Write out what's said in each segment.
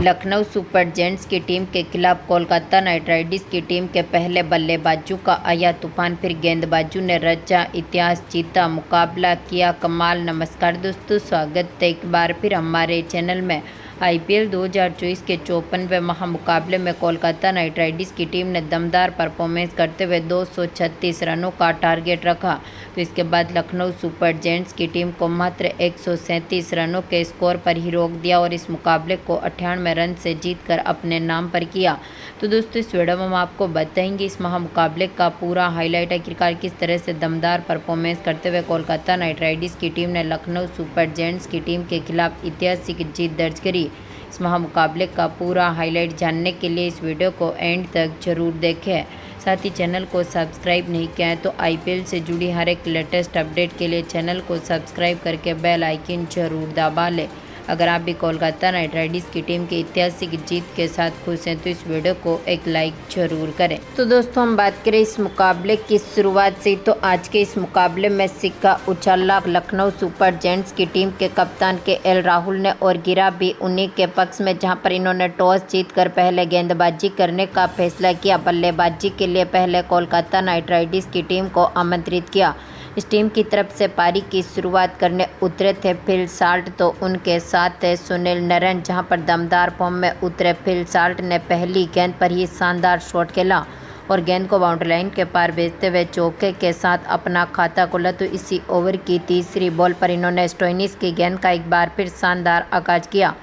Lucknow super giants की team के खिलाफ कोलकाता नाइट राइडर्स की टीम के पहले बल्लेबाजों का आया तूफान, फिर गेंदबाजों ने रचा इतिहास, जीता मुकाबला किया कमाल। नमस्कार दोस्तों, स्वागत है एक बार फिर हमारे चैनल में। आईपीएल 2024 के 54वें महामुकाबले में कोलकाता नाइट राइडर्स की टीम ने दमदार परफॉर्मेंस करते हुए 236 रनों का टारगेट रखा। तो इसके बाद लखनऊ सुपर जायंट्स की टीम को मात्र 137 रनों के स्कोर पर ही रोक दिया और इस मुकाबले को 98 रन से जीतकर अपने नाम पर किया। तो दोस्तों, इस वीडियो में हम आपको बताएंगे इस महामुकाबले का पूरा हाईलाइट, आखिरकार किस तरह से दमदार परफॉर्मेंस करते हुए कोलकाता नाइट राइडर्स की टीम ने लखनऊ सुपर जायंट्स की टीम के खिलाफ ऐतिहासिक जीत दर्ज करी। इस महामुकाबले का पूरा हाईलाइट जानने के लिए इस वीडियो को एंड तक जरूर देखें। साथ ही चैनल को सब्सक्राइब नहीं किया है तो आईपीएल से जुड़ी हर एक लेटेस्ट अपडेट के लिए चैनल को सब्सक्राइब करके बेल आइकन जरूर दबा लें। अगर आप भी कोलकाता नाइट राइडर्स की टीम की ऐतिहासिक जीत के साथ खुश हैं तो इस वीडियो को एक लाइक जरूर करें। तो दोस्तों, हम बात करें इस मुकाबले की शुरुआत से, तो आज के इस मुकाबले में सिक्का उछाला लखनऊ सुपर जायंट्स की टीम के कप्तान केएल राहुल ने और गिरा भी उन्हीं के पक्ष में, जहां पर इन्होंने टॉस जीतकर पहले गेंदबाजी करने का फैसला किया। बल्लेबाजी के लिए पहले कोलकाता नाइट राइडर्स की टीम को आमंत्रित किया। इस टीम की तरफ से पारी की शुरुआत करने उतरे थे फिल साल्ट, तो उनके साथ थे सुनील नरेन, जहां पर दमदार फॉर्म में उतरे फिल साल्ट ने पहली गेंद पर ही शानदार शॉट खेला और गेंद को बाउंड्री लाइन के पार भेजते हुए चौके के साथ अपना खाता खोला। तो इसी ओवर की तीसरी बॉल पर इन्होंने स्टोइनिस की गेंद का एक बार फिर शानदार आगाज किया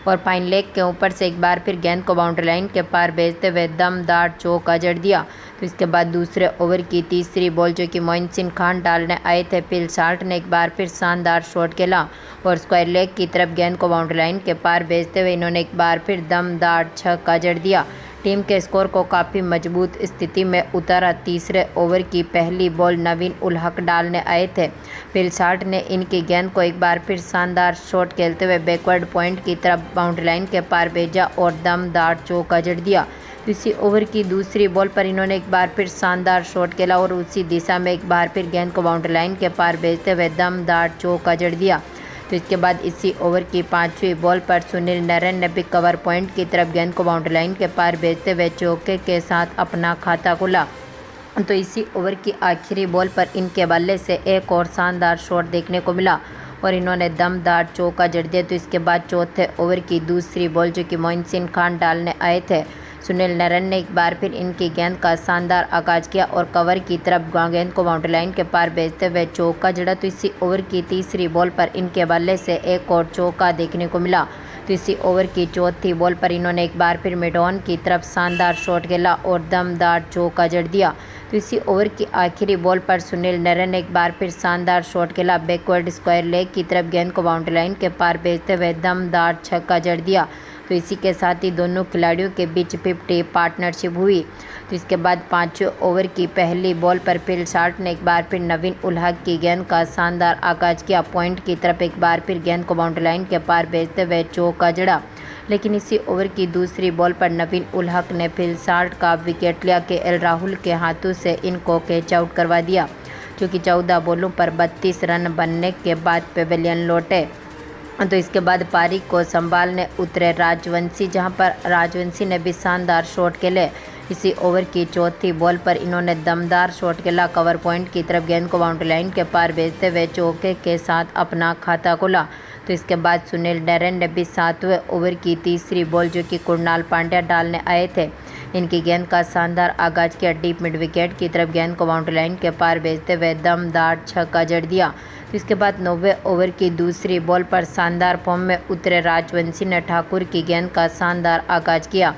और फाइन लेग के ऊपर से एक बार फिर गेंद को बाउंड्री लाइन के पार भेजते हुए दमदार चौका जड़ दिया। तो इसके बाद दूसरे ओवर की तीसरी बॉल जो कि मोइन खान डालने आए थे, फिल साल्ट ने एक बार फिर शानदार शॉट खेला और स्क्वायर लेग की तरफ गेंद को बाउंड्री लाइन के पार भेजते हुए इन्होंने एक बार फिर दमदार छक्का जड़ दिया। टीम के स्कोर को काफ़ी मजबूत स्थिति में उतारा। तीसरे ओवर की पहली बॉल नवीन उल हक डालने आए थे। फिल साल्ट ने इनकी गेंद को एक बार फिर शानदार शॉट खेलते हुए बैकवर्ड पॉइंट की तरफ बाउंड्री लाइन के पार भेजा और दमदार चौका जड़ दिया। इसी ओवर की दूसरी बॉल पर इन्होंने एक बार फिर शानदार शॉट खेला और उसी दिशा में एक बार फिर गेंद को बाउंड्री लाइन के पार भेजते हुए दमदार चौका जड़ दिया। तो इसके बाद इसी ओवर की पांचवी बॉल पर सुनील नरेन ने भी कवर पॉइंट की तरफ गेंद को बाउंड्री लाइन के पार भेजते हुए चौके के साथ अपना खाता खोला। तो इसी ओवर की आखिरी बॉल पर इनके बल्ले से एक और शानदार शॉट देखने को मिला और इन्होंने दमदार चौका जड़ दिया। तो इसके बाद चौथे ओवर की दूसरी बॉल जो कि मोइन खान डालने आए थे, सुनील नरेन ने एक बार फिर इनकी गेंद का शानदार आगाज किया और कवर की तरफ गेंद को बाउंड्री लाइन के पार भेजते हुए चौका जड़ा। तो इसी ओवर की तीसरी बॉल पर इनके बल्ले से एक और चौका देखने को मिला। तो इसी ओवर की चौथी बॉल पर इन्होंने एक बार फिर मिड ऑन की तरफ शानदार शॉट खेला और दमदार चौका जड़ दिया। तो इसी ओवर की आखिरी बॉल पर सुनील नरेन ने एक बार फिर शानदार शॉट खेला, बैकवर्ड स्क्वायर लेग की तरफ गेंद को बाउंड्री लाइन के पार भेजते हुए दमदार छक्का जड़ दिया। तो इसी के साथ ही दोनों खिलाड़ियों के बीच 50 पार्टनरशिप हुई। तो इसके बाद पाँचवें ओवर की पहली बॉल पर फिल साल्ट ने एक बार फिर नवीन उल हक की गेंद का शानदार आगाज किया, पॉइंट की तरफ एक बार फिर गेंद को बाउंड्री लाइन के पार भेजते हुए चौका जड़ा। लेकिन इसी ओवर की दूसरी बॉल पर नवीन उल हक ने फिल साल्ट का विकेट लिया। केएल राहुल के हाथों से इनको कैच आउट करवा दिया, जो कि 14 बॉलों पर 32 रन बनने के बाद पेवेलियन लौटे। तो इसके बाद पारी को संभालने उतरे राजवंशी, जहां पर राजवंशी ने भी शानदार शॉट खेले। इसी ओवर की चौथी बॉल पर इन्होंने दमदार शॉट खेला, कवर पॉइंट की तरफ गेंद को बाउंड्री लाइन के पार भेजते हुए चौके के साथ अपना खाता खोला। तो इसके बाद सुनील नरेन ने भी 7वें ओवर की तीसरी बॉल जो कि कुणाल पांड्या डालने आए थे, इनकी गेंद का शानदार आगाज किया, डीप मिड विकेट की तरफ गेंद को बाउंड्री लाइन के पार भेजते हुए दमदार छक्का जड़ दिया। तो इसके बाद 9वें ओवर की दूसरी बॉल पर शानदार फॉर्म में उतरे राजवंशी ने ठाकुर की गेंद का शानदार आगाज किया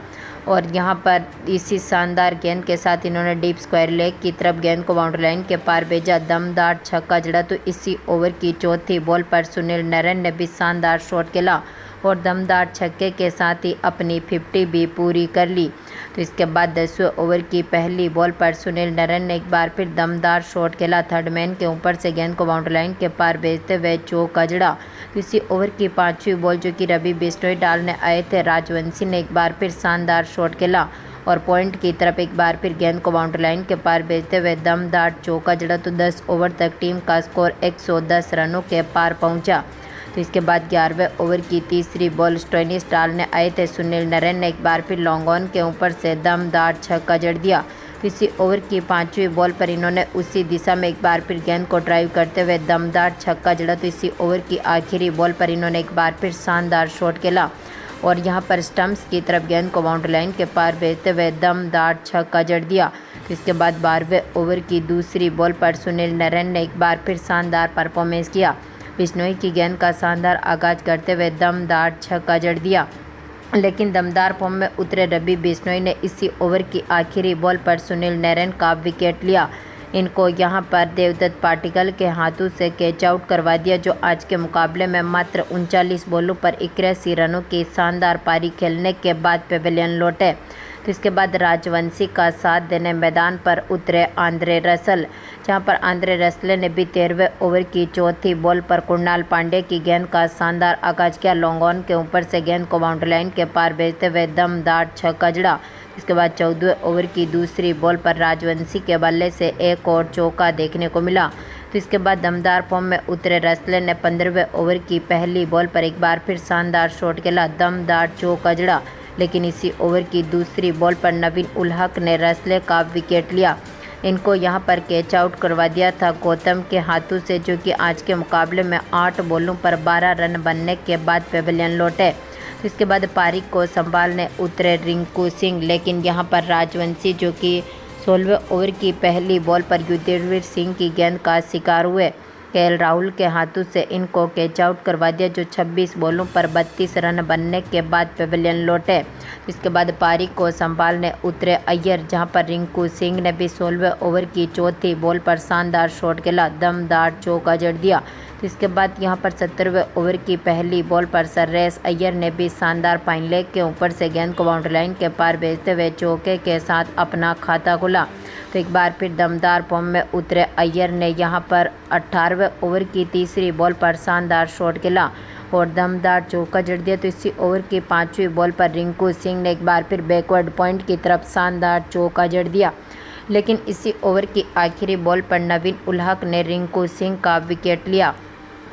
और यहां पर इसी शानदार गेंद के साथ इन्होंने डीप स्क्वायर लेग की तरफ गेंद को बाउंड्री लाइन के पार भेजा, दमदार छक्का जड़ा। तो इसी ओवर की चौथी बॉल पर सुनील नरेन ने भी शानदार शॉट खेला और दमदार छक्के के साथ ही अपनी 50 भी पूरी कर ली। तो इसके बाद 10वें ओवर की पहली बॉल पर सुनील नरेन ने एक बार फिर दमदार शॉट खेला, थर्ड मैन के ऊपर से गेंद को बाउंड्री लाइन के पार भेजते हुए चौका जड़ा। तो इसी ओवर की पांचवी बॉल जो कि रवि बिश्नोई डालने आए थे, राजवंशी ने एक बार फिर शानदार शॉट खेला और पॉइंट की तरफ एक बार फिर गेंद को बाउंड्री लाइन के पार भेजते हुए दमदार चौका जड़ा। तो 10 ओवर तक टीम का स्कोर 110 रनों के पार पहुंचा। तो इसके बाद 11वें ओवर की तीसरी बॉल स्टोइनिस डालने आए थे सुनील नरेन ने एक बार फिर लॉन्ग ऑन के ऊपर से दमदार छक्का जड़ दिया। इसी ओवर की 5वीं बॉल पर इन्होंने उसी दिशा में एक बार फिर गेंद को ड्राइव करते हुए दमदार छक्का जड़ा। तो इसी ओवर की आखिरी बॉल पर इन्होंने एक बार फिर शानदार शॉट खेला और यहां पर स्टंप्स की तरफ गेंद को बाउंड्री लाइन के पार भेजते हुए दमदार छक्का जड़ दिया। इसके बाद 12वें ओवर की दूसरी बॉल पर सुनील नरेन ने एक बार फिर शानदार परफॉर्मेंस किया। बिश्नोई की गेंद का शानदार आगाज करते हुए दमदार छक्का जड़ दिया, लेकिन दमदार फॉर्म में उतरे रवि बिश्नोई ने इसी ओवर की आखिरी बॉल पर सुनील नरेन का विकेट लिया। इनको यहां पर देवदत्त पाटिकल के हाथों से कैच आउट करवा दिया, जो आज के मुकाबले में मात्र 39 बॉलों पर 81 रनों की शानदार पारी खेलने के बाद पेविलियन लौटे। तो इसके बाद राजवंशी का साथ देने मैदान पर उतरे आंद्रे रसल, जहां पर आंद्रे रसल ने भी 13वें ओवर की चौथी बॉल पर कुणाल पांड्या की गेंद का शानदार आगाज किया। लॉन्ग ऑन के ऊपर से गेंद को बाउंड्री लाइन के पार भेजते हुए दमदार छक्का जड़ा। इसके बाद 14वें ओवर की दूसरी बॉल पर राजवंशी के बल्ले से एक और चौका देखने को मिला। तो इसके बाद दमदार फॉर्म में उतरे रसले ने 15वें ओवर की पहली बॉल पर एक बार फिर शानदार शॉट खेला, दमदार चौका जड़ा, लेकिन इसी ओवर की दूसरी बॉल पर नवीन उल हक ने रसले का विकेट लिया। इनको यहां पर कैच आउट करवा दिया था गौतम के हाथों से, जो कि आज के मुकाबले में 8 बॉलों पर 12 रन बनने के बाद पेविलियन लौटे। इसके बाद पारी को संभालने उतरे रिंकू सिंह, लेकिन यहां पर राजवंशी जो कि 16वें ओवर की पहली बॉल पर युद्धवीर सिंह की गेंद का शिकार हुए। केएल राहुल के हाथों से इनको कैच आउट करवा दिया, जो 26 बॉलों पर 32 रन बनने के बाद पेविलियन लौटे। इसके बाद पारी को संभालने उतरे अय्यर, जहां पर रिंकू सिंह ने भी 16वें ओवर की चौथी बॉल पर शानदार शॉट खेला, दमदार चौका जड़ दिया। इसके बाद यहां पर 17वें ओवर की पहली बॉल पर सर्रेस अय्यर ने भी शानदार फाइन लेग के ऊपर से गेंद को बाउंड्री लाइन के पार भेजते हुए चौके के साथ अपना खाता खोला। तो एक बार फिर दमदार फॉर्म में उतरे अय्यर ने यहां पर 18वें ओवर की तीसरी बॉल पर शानदार शॉट खेला और दमदार चौका जड़ दिया। तो इसी ओवर की 5वीं बॉल पर रिंकू सिंह ने एक बार फिर बैकवर्ड पॉइंट की तरफ शानदार चौका जड़ दिया, लेकिन इसी ओवर की आखिरी बॉल पर नवीन उल हक ने रिंकू सिंह का विकेट लिया।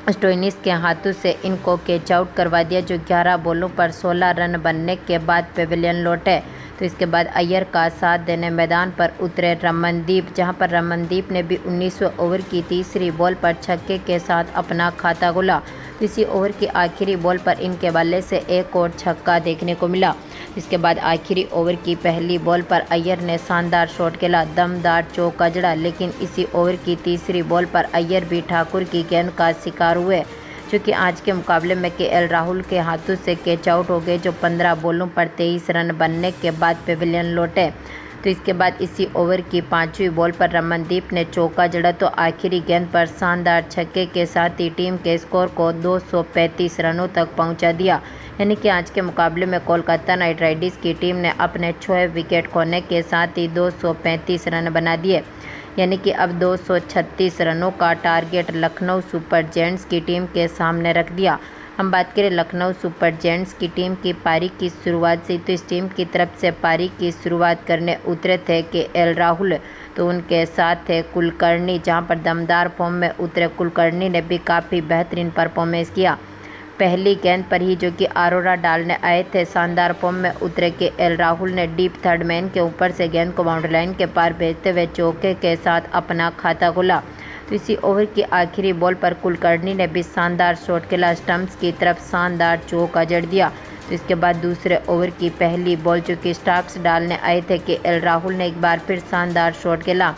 स्टोइनिस के हाथों से इनको कैच आउट करवा दिया, जो 11 बॉलों पर 16 रन बनने के बाद पेविलियन लौटे। तो इसके बाद अय्यर का साथ देने मैदान पर उतरे रमनदीप, जहां पर रमनदीप ने भी 19वें ओवर की तीसरी बॉल पर छक्के के साथ अपना खाता खोला। इसी ओवर की आखिरी बॉल पर इनके बल्ले से एक और छक्का देखने को मिला। इसके बाद आखिरी ओवर की पहली बॉल पर अय्यर ने शानदार शॉट खेला, दमदार चौका जड़ा, लेकिन इसी ओवर की तीसरी बॉल पर अय्यर भी ठाकुर की गेंद का शिकार हुए, क्योंकि आज के मुकाबले में केएल राहुल के हाथों से कैच आउट हो गए, जो 15 बॉलों पर 23 रन बनने के बाद पेविलियन लौटे। तो इसके बाद इसी ओवर की 5वीं बॉल पर रमनदीप ने चौका जड़ा, तो आखिरी गेंद पर शानदार छक्के के साथ ही टीम के स्कोर को 235 रनों तक पहुंचा दिया। यानी कि आज के मुकाबले में कोलकाता नाइट राइडर्स की टीम ने अपने 6 विकेट खोने के साथ ही 235 रन बना दिए। यानी कि अब 236 रनों का टारगेट लखनऊ सुपर जायंट्स की टीम के सामने रख दिया। हम बात करें लखनऊ सुपर जायंट्स की टीम की पारी की शुरुआत से, तो इस टीम की तरफ से पारी की शुरुआत करने उतरे थे केएल राहुल, तो उनके साथ थे कुलकर्णी, जहां पर दमदार फॉर्म में उतरे कुलकर्णी ने भी काफ़ी बेहतरीन परफॉर्मेंस किया। पहली गेंद पर ही जो कि अरोरा डालने आए थे, शानदार फॉर्म में उतरे केएल राहुल ने डीप थर्ड मैन के ऊपर से गेंद को बाउंड्री लाइन के पार भेजते हुए चौके के साथ अपना खाता खोला। तो इसी ओवर की आखिरी बॉल पर कुलकर्णी ने भी शानदार शॉट खेला, स्टंप्स की तरफ शानदार चौका जड़ दिया। तो इसके बाद दूसरे ओवर की पहली बॉल जो कि स्टार्क्स डालने आए थे केएल राहुल ने एक बार फिर शानदार शॉट खेला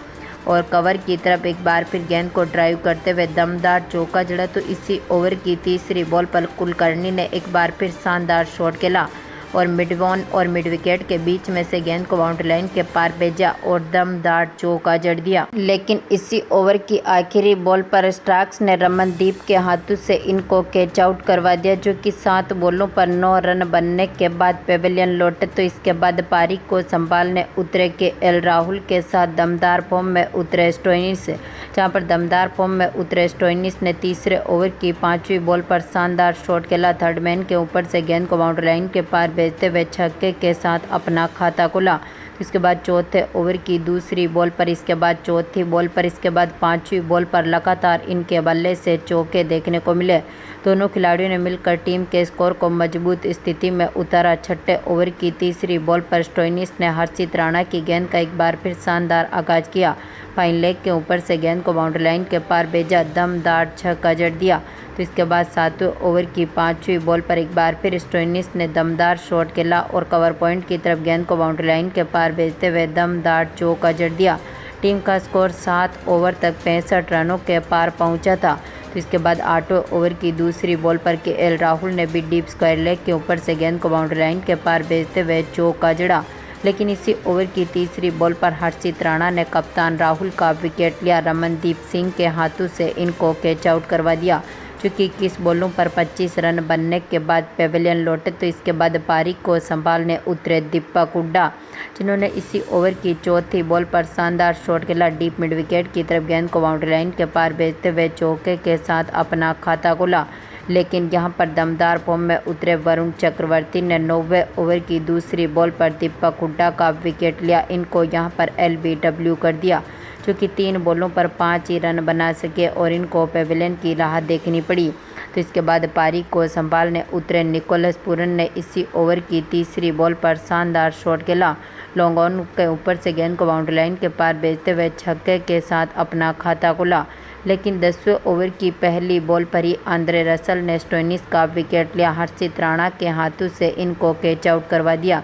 और कवर की तरफ एक बार फिर गेंद को ड्राइव करते हुए दमदार चौका जड़ा। तो इसी ओवर की तीसरी बॉल पर कुलकर्णी ने एक बार फिर शानदार शॉट खेला और मिड ऑन और मिड विकेट के बीच में से गेंद को बाउंड्री लाइन के पार भेजा और दमदार चौका जड़ दिया। लेकिन इसी ओवर की आखिरी बॉल पर स्टार्क्स ने रमनदीप के हाथों से इनको कैच आउट करवा दिया, जो कि 7 बॉलों पर 9 रन बनने के बाद पेविलियन लौटे। तो इसके बाद पारी को संभालने उतरे केएल राहुल के साथ दमदार फॉर्म में उतरे स्टोइनिस, जहां पर दमदार फॉर्म में उतरे स्टोइनिस ने तीसरे ओवर की 5वीं बॉल पर शानदार शॉट खेला, थर्ड मैन के ऊपर से गेंद को बाउंड्री लाइन के पार भेजते हुए छक्के के साथ अपना खाता खोला। तो इसके बाद चौथे ओवर की दूसरी बॉल पर, इसके बाद चौथी बॉल पर, इसके बाद पांचवी बॉल पर लगातार इनके बल्ले से चौके देखने को मिले। दोनों खिलाड़ियों ने मिलकर टीम के स्कोर को मजबूत स्थिति में उतारा। छठे ओवर की तीसरी बॉल पर स्टोइनिस ने हर्षित राणा की गेंद का एक बार फिर शानदार आगाज किया। फाइन लेग के ऊपर से गेंद को बाउंड्री लाइन के पार भेजा, दमदार छक्का जड़ दिया। तो इसके बाद सातवें ओवर की पांचवी बॉल पर एक बार फिर स्टोइनिस ने दमदार शॉट खेला और कवर पॉइंट की तरफ गेंद को बाउंड्री लाइन के पार भेजते हुए दमदार चौका जड़ दिया। टीम का स्कोर 7 ओवर तक 65 रनों के पार पहुंचा था। तो इसके बाद 8वें ओवर की दूसरी बॉल पर केएल राहुल ने भी डीप स्क्वायर लेग के ऊपर से गेंद को बाउंड्री लाइन के पार भेजते हुए चौका जड़ा, लेकिन इसी ओवर की तीसरी बॉल पर हर्षित राणा ने कप्तान राहुल का विकेट लिया। रमनदीप सिंह के हाथों से इनको कैच आउट करवा दिया। चूँकि 21 बॉलों पर 25 रन बनने के बाद पेविलियन लौटे, तो इसके बाद पारी को संभालने उतरे दीपक हुड्डा, जिन्होंने इसी ओवर की चौथी बॉल पर शानदार शॉट खेला। डीप मिड विकेट की तरफ गेंद को बाउंड्री लाइन के पार भेजते हुए चौके के साथ अपना खाता खोला, लेकिन यहां पर दमदार फॉर्म में उतरे वरुण चक्रवर्ती ने 9वें ओवर की दूसरी बॉल पर दीपक हुड्डा का विकेट लिया। इनको यहां पर LBW कर दिया, क्योंकि 3 बॉलों पर 5 ही रन बना सके और इनको पेविलियन की राह देखनी पड़ी। तो इसके बाद पारी को संभालने उतरे निकोलस पूरन ने इसी ओवर की तीसरी बॉल पर शानदार शॉट खेला। लॉन्ग ऑन के ऊपर से गेंद को बाउंड्री लाइन के पार भेजते हुए छक्के के साथ अपना खाता खोला, लेकिन 10वें ओवर की पहली बॉल पर ही आंद्रे रसल ने स्टोइनिस का विकेट लिया। हर्षित राणा के हाथों से इनको कैच आउट करवा दिया।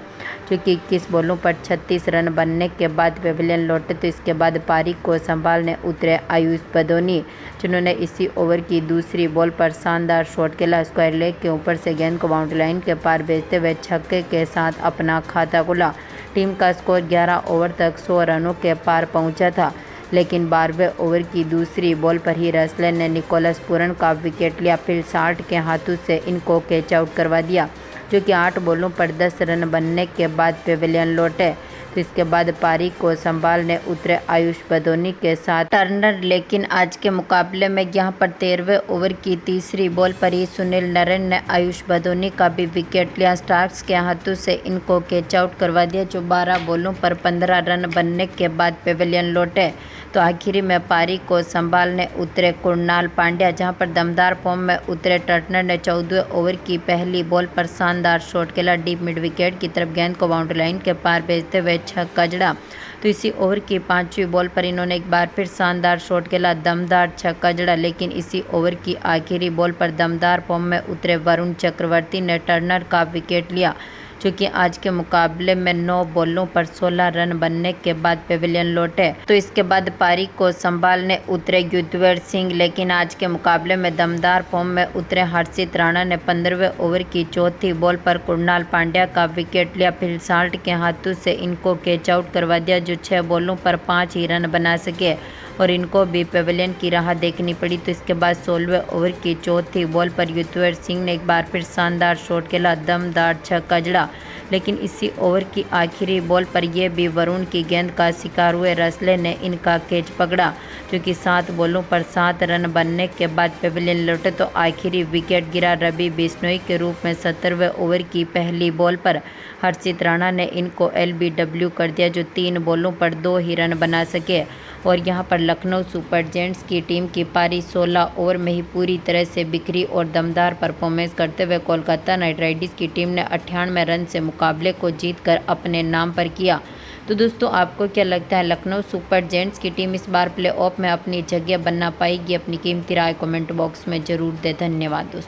क्योंकि 21 बॉलों पर 36 रन बनने के बाद पेविलियन लौटे, तो इसके बाद पारी को संभालने उतरे आयुष बदोनी, जिन्होंने इसी ओवर की दूसरी बॉल पर शानदार शॉट खेला। स्क्वायर लेग के ऊपर से गेंद को बाउंड्री लाइन के पार भेजते हुए छक्के के साथ अपना खाता खोला। टीम का स्कोर 11 ओवर तक 100 रनों के पार पहुंचा था, लेकिन 12वें ओवर की दूसरी बॉल पर ही रसले ने निकोलस पूरन का विकेट लिया। फिर 60 के हाथों से इनको कैच आउट करवा दिया, जो कि 8 बॉलों पर 10 रन बनने के बाद पेविलियन लौटे। तो इसके बाद पारी को संभालने उतरे आयुष बदोनी के साथ टर्नर, लेकिन आज के मुकाबले में यहां पर 13वें ओवर की तीसरी बॉल पर ही सुनील नरेन ने आयुष बदोनी का भी विकेट लिया। स्टार्क्स के हाथों से इनको कैच आउट करवा दिया, जो 12 बॉलों पर 15 रन बनने के बाद पेविलियन लौटे। तो आखिरी में पारी को संभालने उतरे कुणाल पांड्या, जहां पर दमदार फॉर्म में उतरे टर्नर ने 14वें ओवर की पहली बॉल पर शानदार शॉट खेला। डीप मिड विकेट की तरफ गेंद को बाउंड्री लाइन के पार भेजते हुए छक्का जड़ा। तो इसी ओवर की 5वीं बॉल पर इन्होंने एक बार फिर शानदार शॉट खेला, दमदार छक्का जड़ा, लेकिन इसी ओवर की आखिरी बॉल पर दमदार फॉर्म में उतरे वरुण चक्रवर्ती ने टर्नर का विकेट लिया, क्योंकि आज के मुकाबले में 9 बॉलों पर 16 रन बनने के बाद पेविलियन लौटे। तो इसके बाद पारी को संभालने उतरे युजवेंद्र सिंह, लेकिन आज के मुकाबले में दमदार फॉर्म में उतरे हर्षित राणा ने 15वें ओवर की चौथी बॉल पर कुणाल पांड्या का विकेट लिया। फिर 60 के हाथों से इनको कैच आउट करवा दिया, जो 6 बॉलों पर 5 ही रन बना सके और इनको भी पेविलियन की राह देखनी पड़ी। तो इसके बाद 16वें ओवर की चौथी बॉल पर युजवेंद्र सिंह ने एक बार फिर शानदार शॉट खेला, दमदार छक्का जड़ा, लेकिन इसी ओवर की आखिरी बॉल पर यह भी वरुण की गेंद का शिकार हुए रसले ने इनका कैच पकड़ा, क्योंकि 7 बॉलों पर 7 रन बनने के बाद पेविलियन लौटे। तो आखिरी विकेट गिरा रवि बिश्नोई के रूप में 17वें ओवर की पहली बॉल पर हर्षित राणा ने इनको LBW कर दिया, जो 3 बॉलों पर 2 ही रन बना सके। और यहां पर लखनऊ सुपर जायंट्स की टीम की पारी 16 ओवर में ही पूरी तरह से बिखरी और दमदार परफॉर्मेंस करते हुए कोलकाता नाइट राइडर्स की टीम ने 98 रन से मुकाबले को जीतकर अपने नाम पर किया। तो दोस्तों, आपको क्या लगता है, लखनऊ सुपर जायंट्स की टीम इस बार प्लेऑफ में अपनी जगह बना पाएगी? अपनी कीमती राय कमेंट बॉक्स में जरूर दें। धन्यवाद दोस्तों।